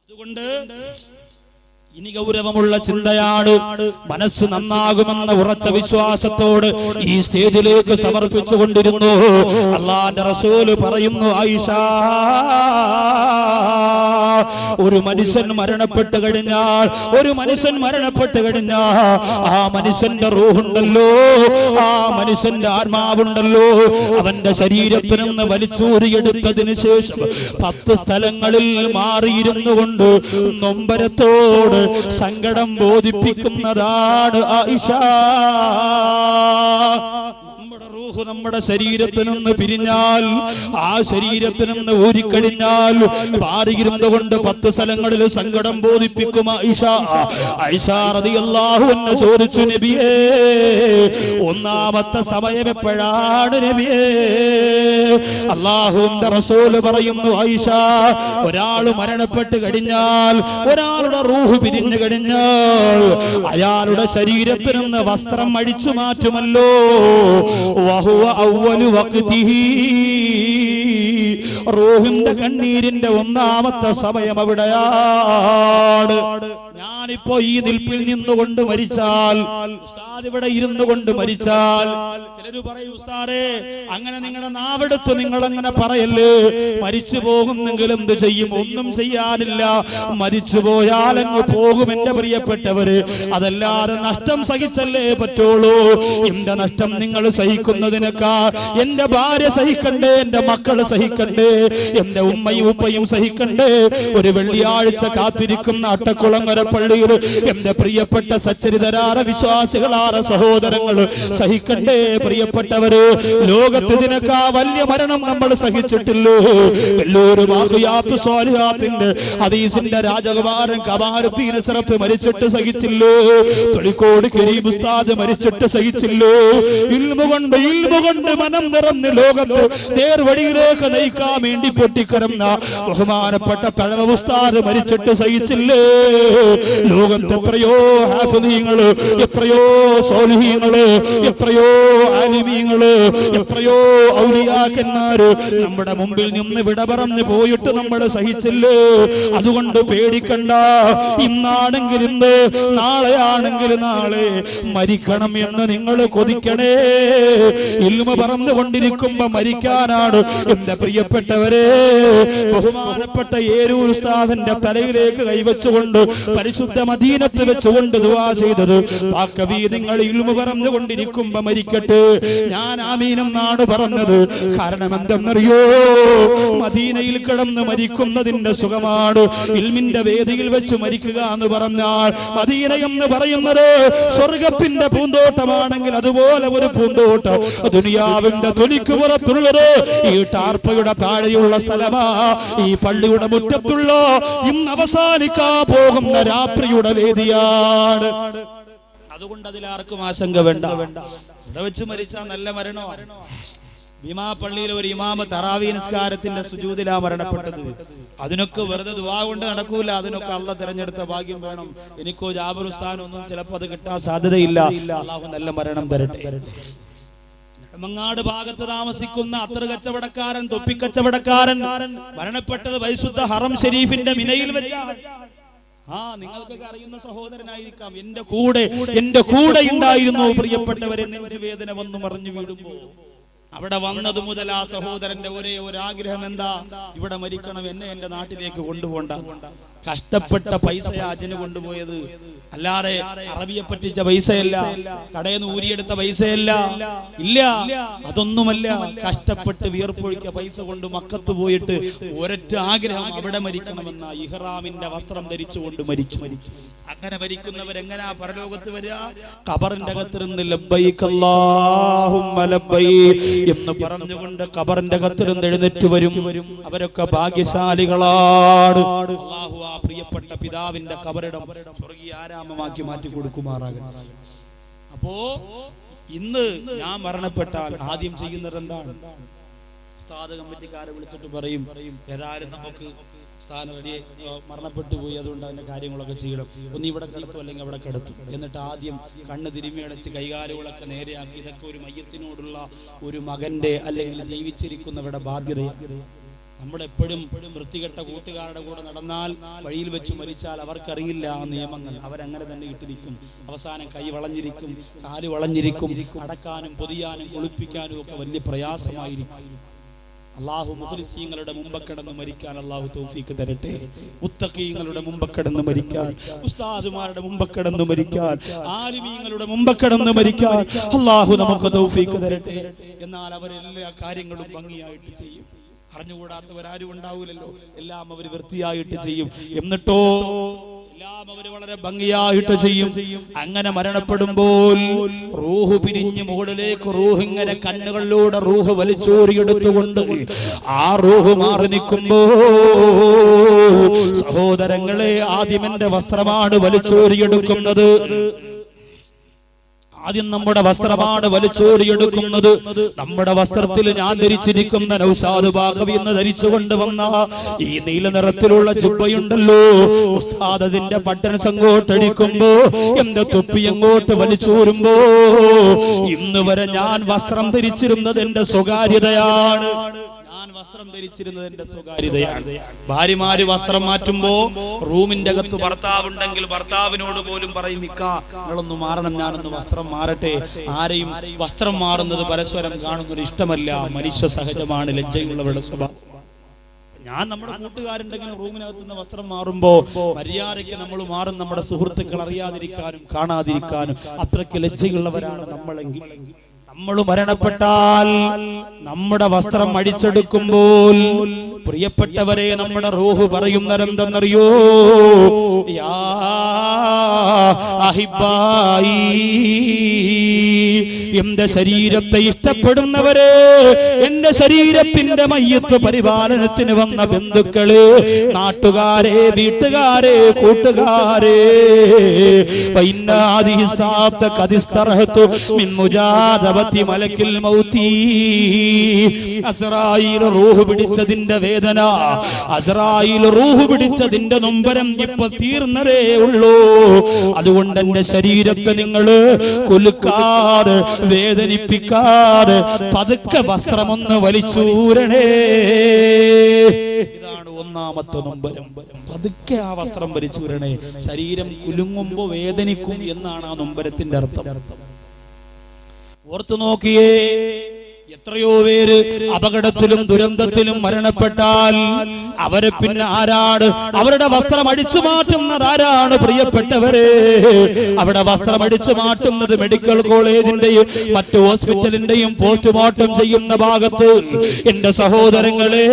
അതുകൊണ്ട് ഇനി ഗൗരവമുള്ള ചിന്തയാണ്. മനസ്സ് നന്നാകുമെന്ന ഉറച്ച വിശ്വാസത്തോട് ഈ സ്റ്റേജിലേക്ക് സമർപ്പിച്ചു കൊണ്ടിരുന്നു. അല്ലാഹുവിന്റെ റസൂൽ പറയുന്നു, ആയിഷ, ഒരു മനുഷ്യൻ മരണപ്പെട്ട് കഴിഞ്ഞാൽ ആ മനുഷ്യന്റെ റൂഹുണ്ടല്ലോ, ആ മനുഷ്യന്റെ ആത്മാവുണ്ടല്ലോ, അവന്റെ ശരീരത്തിൽ നിന്ന് വലിച്ചൂരിയെടുത്തതിന് ശേഷം 10 സ്ഥലങ്ങളിൽ മാറിയിരുന്നു കൊണ്ട് നൊമ്പരത്തോട് സങ്കടം ബോധിപ്പിക്കുന്നതാണ് ആയിഷ. നമ്മുടെ ശരീരത്തിൽ നിന്ന് പിരിഞ്ഞാൽ, ആ ശരീരത്തിൽ നിന്ന് ഊരിക്കഴിഞ്ഞാൽ മാറിയിരുന്നു കൊണ്ട് 10 സ്ഥലങ്ങളിൽ സങ്കടം ബോധിപ്പിക്കും ആയിഷ. ആയിഷ റളിയല്ലാഹു അൻഹ ചോദിച്ചു, നബിയേ, ഒന്നാമത്തെ സമയം എപ്പോഴാണ് നബിയേ? അല്ലാഹുവിന്റെ റസൂൽ പറയുന്നു, ആയിഷ, ഒരാൾ മരണപ്പെട്ട് കഴിഞ്ഞാൽ, ഒരാളുടെ റൂഹ് പിരിഞ്ഞു കഴിഞ്ഞാൽ അയാളുടെ ശരീരത്തിൽ നിന്ന് വസ്ത്രം അഴിച്ചു മാറ്റുമല്ലോ. റൂഹിന്റെ കണ്ണീരിന്റെ ഒന്നാമത്തെ സമയം അവിടെയാണ്. ഞാനിപ്പോ ഈ നിൽപ്പിൽ നിന്നുകൊണ്ട് മരിച്ചാൽ, ഉസ്താദ് ഇവിടെ ഇരുന്നു കൊണ്ട് മരിച്ചാൽ, ചിലര് പറയും, ഉസ്താദേ, അങ്ങനെ നിങ്ങളുടെ നാവെടുത്ത് നിങ്ങൾ അങ്ങനെ പറയല്ലേ, മരിച്ചു പോകുന്നെങ്കിൽ എന്ത് ചെയ്യും? ഒന്നും ചെയ്യാനില്ല, മരിച്ചു പോയാൽ അങ്ങ് പോകും എന്റെ പ്രിയപ്പെട്ടവര്. അതല്ലാതെ നഷ്ടം സഹിച്ചല്ലേ പറ്റുള്ളൂ. എന്റെ നഷ്ടം നിങ്ങൾ സഹിക്കുന്നതിനേക്കാൾ എന്റെ ഭാര്യ സഹിക്കണ്ടേ, എന്റെ മക്കള് സഹിക്കണ്ടേ, എന്റെ ഉമ്മയും ഉപ്പയും സഹിക്കണ്ടേ. ഒരു വെള്ളിയാഴ്ച കാത്തിരിക്കുന്ന അട്ടക്കുളങ്ങര പള്ളിയിൽ എന്റെ പ്രിയപ്പെട്ട സച്ചരിതരായ വിശ്വാസികളായ സഹോദരങ്ങൾ സഹിക്കണ്ടേ പ്രിയപ്പെട്ടവര്? ലോകത്ത് ഇതിനേക്കാ വലിയ മരണം നമ്മൾ സഹിച്ചിട്ടില്ലോ. വെല്ലൂര് ബാഖിയാത്തു സ്വാലിഹാത്തിന്റെ ഹദീസിന്റെ രാജകുമാരൻ കമാലുദ്ദീൻ അസ്റഫ് മരിച്ചിട്ട് സഹിച്ചില്ലോ. തൊളിക്കോട് കരീം ഉസ്താദ് മരിച്ചിട്ട് സഹിച്ചില്ലോ. ഇൽമു കൊണ്ട് മനം നിറഞ്ഞ് ലോകത്ത് നേർവഴിയിലേക്ക് നയിക്കാൻ വേണ്ടി പൊട്ടിക്കരന്ന ബഹുമാനപ്പെട്ട തഴവ ഉസ്താദ് മരിച്ചിട്ട് സഹിച്ചില്ലേ. ലോകത്ത് എത്രയോ ഹാഫിളീങ്ങള്, എത്രയോ സ്വാലിഹീങ്ങള്, എത്രയോ ആലിമീങ്ങള്, എത്രയോ ഔലിയാക്കന്മാര് നമ്മുടെ മുമ്പിൽ നിന്ന് വിട പറഞ്ഞു പോയിട്ട് നമ്മൾ സഹിച്ചില്ലേ. അതുകൊണ്ട് പേടിക്കണ്ട. ഇന്നാണെങ്കിൽ ഇന്ന്, നാളെയാണെങ്കിൽ നാളെ മരിക്കണം എന്ന് നിങ്ങൾ കൊതിക്കണേ. ഇൽമ പറന്നുകൊണ്ടിരിക്കുമ്പോ മരിക്കാനാണ് എന്റെ പ്രിയപ്പെട്ടവരെ. ബഹുമാനപ്പെട്ട ഏരൂർ ഉസ്താദിന്റെ തലയിലേക്ക് കൈവച്ചുകൊണ്ട് പരിശുദ്ധ മദീനത്ത് വെച്ചുകൊണ്ട് ദുആ ചെയ്തത്, പാക്കവി നിങ്ങൾ ഇൽമ പറന്നുകൊണ്ടിരിക്കുമ്പോ മരിക്കട്ടെ. ഞാൻ ആമീനെന്നാണ് പറഞ്ഞത്. കാരണം എന്തെന്നറിയോ? മദീനയിൽ കിടന്ന് മരിക്കുന്നതിന്റെ സുഖമാണ്. ഇൽമിന്റെ വേദിയിൽ വെച്ച് മരിക്കുക എന്ന് പറഞ്ഞാൽ, മദീന എന്ന് പറയുന്നത് സ്വർഗത്തിന്റെ പൂന്തോട്ടമാണെങ്കിൽ അതുപോലെ ഒരു പൂന്തോട്ടം ദുനിയാവിന്റെ തൊലിക്ക് പുറത്തുള്ളത് ഈ ടാർപ്പയുടെ താഴെയുള്ള സ്ഥലമാ. ഈ പള്ളിയുടെ മുറ്റത്തുള്ള ഇന്ന് അവസാനിക്കാ പോകുന്ന രാത്രിയുടെ വേദിയാണ്. അതുകൊണ്ട് അതിലാർക്കും ആശങ്ക വേണ്ട. ഇവിടെ വെച്ച് മരിച്ചാൽ നല്ല മരണമാണ്. ഭീമാ പള്ളിയിലെ ഒരു ഇമാമ തറാവീ നിസ്കാരത്തിന്റെ സുജൂദിലാ മരണപ്പെട്ടത്. അതിനൊക്കെ വെറുതെ ദുആ കൊണ്ട് നടക്കൂല. അതിനൊക്കെ അള്ളാഹ് തിരഞ്ഞെടുത്ത ഭാഗ്യം വേണം. എനിക്കോ ജാബിർ ഉസ്താദിനൊന്നും ചിലപ്പോൾ അത് കിട്ടാൻ സാധ്യതയില്ല. അള്ളാഹു നല്ല മരണം തരട്ടെ. മങ്ങാട് ഭാഗത്ത് താമസിക്കുന്ന അത്തർ കച്ചവടക്കാരൻ, തൊപ്പിക്കച്ചവടക്കാരൻ മരണപ്പെട്ടത് പരിശുദ്ധ ഹറം ഷരീഫിന്റെ മിനയിൽ വെച്ചാണ്. നിങ്ങൾക്കൊക്കെ അറിയുന്ന സഹോദരനായിരിക്കാം. എന്റെ കൂടെ ഉണ്ടായിരുന്നു പ്രിയപ്പെട്ടവരെ. നെഞ്ചുവേദന വന്നു മറിഞ്ഞു വീടുമ്പോ അവിടെ വന്നത് മുതൽ ആ സഹോദരന്റെ ഒരേ ഒരു ആഗ്രഹം എന്താ? ഇവിടെ മരിക്കണം, എന്നെ എന്റെ നാട്ടിലേക്ക് കൊണ്ടുപോണ്ട. കഷ്ടപ്പെട്ട പൈസയാ അജിന് കൊണ്ടുപോയത്, അല്ലാതെ അറബിയെ പറ്റിച്ച പൈസയല്ല, കടയിൽ നിന്ന് ഊരിയെടുത്ത പൈസയല്ല, ഇല്ല, അതൊന്നുമല്ല. കഷ്ടപ്പെട്ട് വിയർപ്പൊഴിക്ക പൈസ കൊണ്ട് മക്കത്ത് പോയിട്ട് ഒരൊറ്റ ആഗ്രഹം, അവിടെ മരിക്കണമെന്ന. ഇഹ്റാമിന്റെ വസ്ത്രം ധരിച്ചുകൊണ്ട് മരിച്ചു. അങ്ങനെ മരിക്കുന്നവരെങ്ങനാ പരലോകത്ത് വരിക? ഖബറിന്റെ അകത്തിരുന്ന് ലബ്ബൈക് അല്ലാഹുമ്മ ലബ്ബൈക് എന്ന് പറഞ്ഞുകൊണ്ട് ഖബറിന്റെ അകത്തിരുന്ന് എഴുന്നേറ്റ് വരും. അവരൊക്കെ ഭാഗ്യശാലികളാണ്. അല്ലാഹു ആ പ്രിയപ്പെട്ട പിതാവിന്റെ ഖബറിടം സ്വർഗീയ ആരാമമാക്കി മാറ്റി കൊടുക്കുമാറാകട്ടെ. അപ്പോ ഇന്ന് ഞാൻ മരണപ്പെട്ടാൽ ആദ്യം ചെയ്യുന്നത് എന്താണ്? ഉസ്താദ് കമ്മിറ്റിക്കാരെ വിളിച്ചിട്ട് പറയും, ഏതായാലും നമുക്ക് സ്ഥാനം റെഡി മരണപ്പെട്ടു പോയി, അതുകൊണ്ട് അതിന്റെ കാര്യങ്ങളൊക്കെ ചെയ്യണം. ഒന്ന് ഇവിടെ കിടത്തും അല്ലെങ്കിൽ അവിടെ കിടത്തും. എന്നിട്ട് ആദ്യം കണ്ണ് തിരുമ്മിയടച്ച് കൈകാലുകളൊക്കെ നേരെയാക്കി. ഇതൊക്കെ ഒരു മയ്യത്തിനോടുള്ള ഒരു മകന്റെ അല്ലെങ്കിൽ ജീവിച്ചിരിക്കുന്നവരുടെ ബാധ്യതയാണ്. നമ്മളെപ്പോഴും വൃത്തികെട്ട കൂട്ടുകാരുടെ കൂടെ നടന്നാൽ വഴിയിൽ വെച്ച് മരിച്ചാൽ അവർക്കറിയില്ല ആ നിയമങ്ങൾ. അവരങ്ങനെ തന്നെ ഇട്ടിരിക്കും. അവസാനം കൈ വളഞ്ഞിരിക്കും, കാല് വളഞ്ഞിരിക്കും. അടക്കാനും പൊതിയാനും കുളിപ്പിക്കാനും ഒക്കെ വലിയ പ്രയാസമായിരിക്കും. അള്ളാഹു മുഖ്ലിസീങ്ങളുടെ മുമ്പ് കിടന്ന് മരിക്കാൻ അള്ളാഹു തൗഫീക്ക് തരട്ടെ. മുത്തഖീങ്ങളുടെ മുമ്പ് കിടന്ന് മരിക്കാൻ, ഉസ്താദുമാരുടെ മുമ്പ് കിടന്ന് മരിക്കാൻ, ആലിമീങ്ങളുടെ മുമ്പ് കിടന്ന് മരിക്കാൻ അള്ളാഹു നമുക്ക് തൗഫീക്ക് തരട്ടെ. എന്നാൽ അവരെല്ലാ കാര്യങ്ങളും ഭംഗിയായിട്ട് ചെയ്യും. അറിഞ്ഞുകൂടാത്തവരാരും ഉണ്ടാവില്ലല്ലോ. എല്ലാം അവർ വൃത്തിയായിട്ട് ചെയ്യും. എന്നിട്ടോ എല്ലാം അവർ വളരെ ഭംഗിയായിട്ട് ചെയ്യും. അങ്ങനെ മരണപ്പെടുമ്പോൾ റൂഹ് പിരിഞ്ഞ് മുകളിലേക്ക് റൂഹ് ഇങ്ങനെ കണ്ണുകളിലൂടെ റൂഹ് വലിച്ചോറിയെടുത്തുകൊണ്ട് ആ റൂഹ് മാറി നിൽക്കുമ്പോ സഹോദരങ്ങളെ, ആദ്യം എന്റെ വസ്ത്രമാണ് വലിച്ചോറിയെടുക്കുന്നത്. ആദ്യം നമ്മുടെ വസ്ത്രമാണ് വലിച്ചോറിയെടുക്കുന്നത്. നമ്മുടെ വസ്ത്രത്തിൽ ഞാൻ ധരിച്ചിരിക്കുന്ന നൗഷാദ് ബാഖവി എന്ന് ധരിച്ചുകൊണ്ട് വന്ന ഈ നീല നിറത്തിലുള്ള ജുബ്ബയുണ്ടല്ലോ, ഉസ്താദ് അതിന്റെ ബട്ടൺസ് അങ്ങോട്ടടിക്കുമ്പോ എന്റെ തൊപ്പി അങ്ങോട്ട് വലിച്ചോരുമ്പോ ഇന്ന് വരെ ഞാൻ വസ്ത്രം ധരിച്ചിരുന്നത് എന്റെ സ്വകാര്യതയാണ്. വസ്ത്രം ധരിച്ചിരുന്നത് എന്റെ സ്വകാര്യതയാണ്. ഭാര്യമാര് വസ്ത്രം മാറ്റുമ്പോ റൂമിന്റെ അകത്ത് ഭർത്താവുണ്ടെങ്കിൽ ഭർത്താവിനോട് പോലും പറയും, ഇക്കാ നിങ്ങളൊന്ന് മാറണം, ഞാനൊന്ന് വസ്ത്രം മാറട്ടെ. ആരെയും വസ്ത്രം മാറുന്നത് പരസ്പരം കാണുന്നൊരു ഇഷ്ടമല്ല. മനുഷ്യ സഹജമാണ്, ലജ്ജയുള്ളവരുടെ സ്വഭാവം. ഞാൻ നമ്മുടെ കൂട്ടുകാരുണ്ടെങ്കിൽ റൂമിനകത്ത് നിന്ന് വസ്ത്രം മാറുമ്പോ മര്യാദയ്ക്ക് നമ്മൾ മാറും. നമ്മുടെ സുഹൃത്തുക്കൾ അറിയാതിരിക്കാനും കാണാതിരിക്കാനും അത്രയ്ക്ക് ലജ്ജയുള്ളവരാണ് നമ്മളെങ്കിൽ. നമ്മൾ മരണപ്പെട്ടാൽ നമ്മുടെ വസ്ത്രം അടിച്ചെടുക്കുമ്പോൾ പ്രിയപ്പെട്ടവരെ നമ്മുടെ റൂഹ് പറയുന്നതെന്തെന്നറിയോ? യാ അഹിബായി, എന്റെ ശരീരത്തെ ഇഷ്ടപ്പെടുന്നവരെ, എന്റെ ശരീരത്തിന്റെ മയ്യത്ത് പരിപാലനത്തിന് വന്ന ബന്ധുക്കള്, നാട്ടുകാരെ, വീട്ടുകാരെ, കൂട്ടുകാരെ, മലക്കിൽ മൗതി, അസ്റായീൽ റൂഹ് പിടിച്ചതിന്റെ വേദന, അസ്റായീൽ റൂഹ് പിടിച്ചതിന്റെ നൊമ്പരം ഇപ്പൊ തീർന്നതേ ഉള്ളൂ. അതുകൊണ്ട് എന്റെ ശരീരത്തെ നിങ്ങൾ കൊലുക്കാതെ, വേദനിപ്പിക്കാതെ പതുക്കെ വസ്ത്രമൊന്ന് വലിച്ചൂരണേ. ഇതാണ് ഒന്നാമത്തെ നൊമ്പരം. പതുക്കെ ആ വസ്ത്രം വലിച്ചൂരണേ. ശരീരം കുലുങ്ങുമ്പോ വേദനിക്കും എന്നാണ് ആ നൊമ്പരത്തിന്റെ അർത്ഥം. ഓർത്തു നോക്കിയേ, എത്രയോ പേര് അപകടത്തിലും ദുരന്തത്തിലും മരണപ്പെട്ടാൽ അവരെ പിന്നെ ആരാണ് അവരുടെ വസ്ത്രം അടിച്ചു മാറ്റുന്നത്? ആരാണ് പ്രിയപ്പെട്ടവരെ? അവിടെ വസ്ത്രം അടിച്ചു മാറ്റുന്നത് മെഡിക്കൽ കോളേജിന്റെയും മറ്റു ഹോസ്പിറ്റലിന്റെയും പോസ്റ്റ്മോർട്ടം ചെയ്യുന്ന ഭാഗത്ത് എന്റെ സഹോദരങ്ങളെ,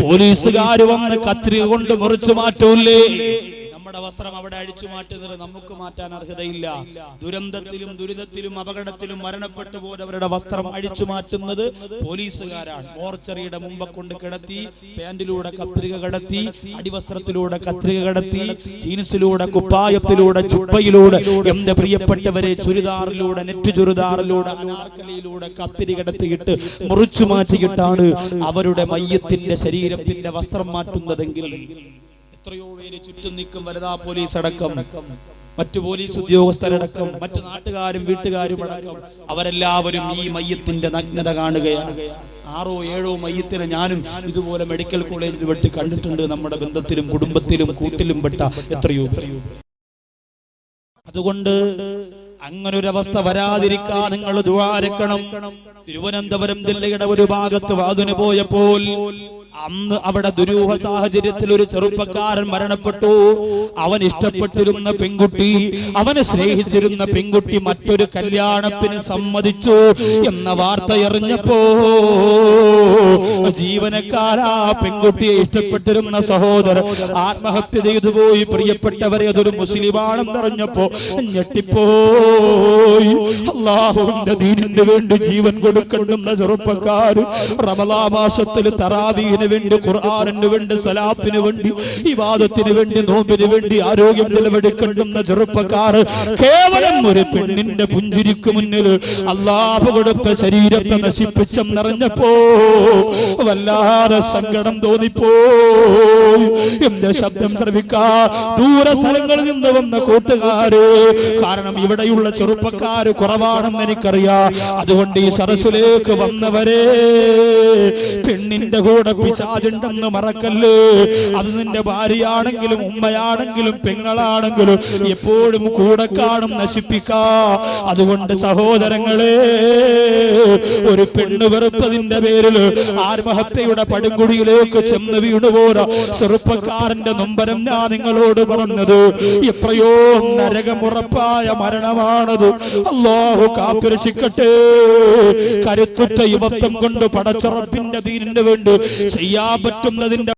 പോലീസുകാർ വന്ന് കത്രിക കൊണ്ട് മുറിച്ചു മാറ്റൂലേ? നമ്മുടെ വസ്ത്രം അവിടെ അഴിച്ചു മാറ്റുന്നത് നമുക്ക് മാറ്റാൻ അർഹതയില്ല. ദുരന്തത്തിലും ദുരിതത്തിലും അപകടത്തിലും മരണപ്പെട്ടു പോയവരുടെ വസ്ത്രം അഴിച്ചു മാറ്റുന്നത് പോലീസുകാരാണ്. മോർച്ചറിയുടെ മുമ്പ് കൊണ്ട് കിടത്തി, പാന്റിലൂടെ കത്രിക കടത്തി, അടിവസ്ത്രത്തിലൂടെ കത്രിക കടത്തി, ജീൻസിലൂടെ, കുപ്പായത്തിലൂടെ, ചുപ്പയിലൂടെ, എന്റെ പ്രിയപ്പെട്ടവരെ ചുരിദാറിലൂടെ, നെറ്റ് ചുരിദാറിലൂടെ, അനാർക്കലിയിലൂടെ കത്തിരി കടത്തിയിട്ട് മുറിച്ചു മാറ്റിയിട്ടാണ് അവരുടെ മയ്യത്തിന്റെ ശരീരത്തിന്റെ വസ്ത്രം മാറ്റുന്നതെങ്കിൽ എത്രയോ പേര് ചുറ്റും നിൽക്കും. വനിതാ പോലീസ് അടക്കം, മറ്റു പോലീസ് ഉദ്യോഗസ്ഥരടക്കം, മറ്റു നാട്ടുകാരും വീട്ടുകാരും അടക്കം, അവരെല്ലാവരും ഈ മയ്യത്തിന്റെ നഗ്നത കാണുകയാണ്. 6 or 7 മയ്യത്തിനെ ഞാനും ഇതുപോലെ മെഡിക്കൽ കോളേജിൽ വെട്ടി കണ്ടിട്ടുണ്ട്. നമ്മുടെ ബന്ധത്തിലും കുടുംബത്തിലും കൂട്ടിലും പെട്ട എത്രയോ. അതുകൊണ്ട് അങ്ങനൊരവസ്ഥ വരാതിരിക്കാൻ നിങ്ങൾ ദുആരക്കണം. തിരുവനന്തപുരം ജില്ലയുടെ ഒരു ഭാഗത്ത് വാതിന് പോയപ്പോൾ അന്ന് അവിടെ ദുരൂഹ സാഹചര്യത്തിൽ ഒരു ചെറുപ്പക്കാരൻ മരണപ്പെട്ടു. അവൻ ഇഷ്ടപ്പെട്ടിരുന്ന പെൺകുട്ടി, അവനെ സ്നേഹിച്ചിരുന്ന പെൺകുട്ടി മറ്റൊരു കല്യാണത്തിന് സമ്മതിച്ചു എന്ന വാർത്ത അറിഞ്ഞപ്പോ ജീവനക്കാരാ പെൺകുട്ടിയെ ഇഷ്ടപ്പെട്ടിരുന്ന സഹോദരൻ ആത്മഹത്യ ചെയ്തു പോയി. പ്രിയപ്പെട്ടവരെ, അതൊരു മുസ്ലിമാണെന്നറിഞ്ഞപ്പോ ഞെട്ടിപ്പോയി. അല്ലാഹുവിന്റെ ദീനിന് വേണ്ടി ജീവൻ കൊടുക്കുന്ന ചെറുപ്പക്കാർ റമളാൻ മാസത്തിൽ തറാവീഹിന് വേണ്ടി, ഖുർആനിന് വേണ്ടി, സലാത്തിന് വേണ്ടി, ഇബാദത്തിന് വേണ്ടി, നോമ്പിന് വേണ്ടി ആരോഗ്യം ചെലവഴിക്കുന്ന ചെറുപ്പക്കാർ കേവലം ഒരു പെണ്ണിന്റെ പുഞ്ചിരിക്ക് മുന്നിൽ അല്ലാഹു കൊടുത്ത ശരീരത്തെ നശിപ്പിച്ചെന്നറിഞ്ഞപ്പോ വല്ലാതെ സങ്കടം തോന്നിപ്പോയി. എന്റെ ശബ്ദം ശ്രവിക്കാ ദൂര സ്ഥലങ്ങളിൽ നിന്ന് വന്ന കൂട്ടുകാര്, കാരണം ഇവിടെയുള്ള ഇവിടെയുള്ള ചെറുപ്പക്കാര് കുറവാണെന്ന് എനിക്കറിയാം. അതുകൊണ്ട് ഈ സരസിലേക്ക് വന്നവരെ, പെണ്ണിന്റെ കൂടെ പിശാചുണ്ടെന്ന് മറക്കല്ലേ. അത് നിന്റെ ഭാര്യയാണെങ്കിലും ഉമ്മയാണെങ്കിലും പെങ്ങളാണെങ്കിലും എപ്പോഴും കൂടെ കാണും, നശിപ്പിക്കാ. അതുകൊണ്ട് സഹോദരങ്ങളെ, ഒരു പെണ്ണ് വെറുപ്പതിന്റെ പേരിൽ ആത്മഹത്യയുടെ പടുകുടിയിലേക്ക് ചെന്ന് വീണുപോരാ ചെറുപ്പക്കാരന്റെ നൊമ്പരം ഞാൻ നിങ്ങളോട് പറഞ്ഞത്. എത്രയോ നരകമുറപ്പായ മരണമാണത്. അല്ലാഹു കാത്തുരക്ഷിക്കട്ടെ. കരുത്തുറ്റ യുവത്വം കൊണ്ട് പടച്ചുറപ്പിന്റെ ദീനിന് വേണ്ടി ചെയ്യാൻ പറ്റുന്നതിന്റെ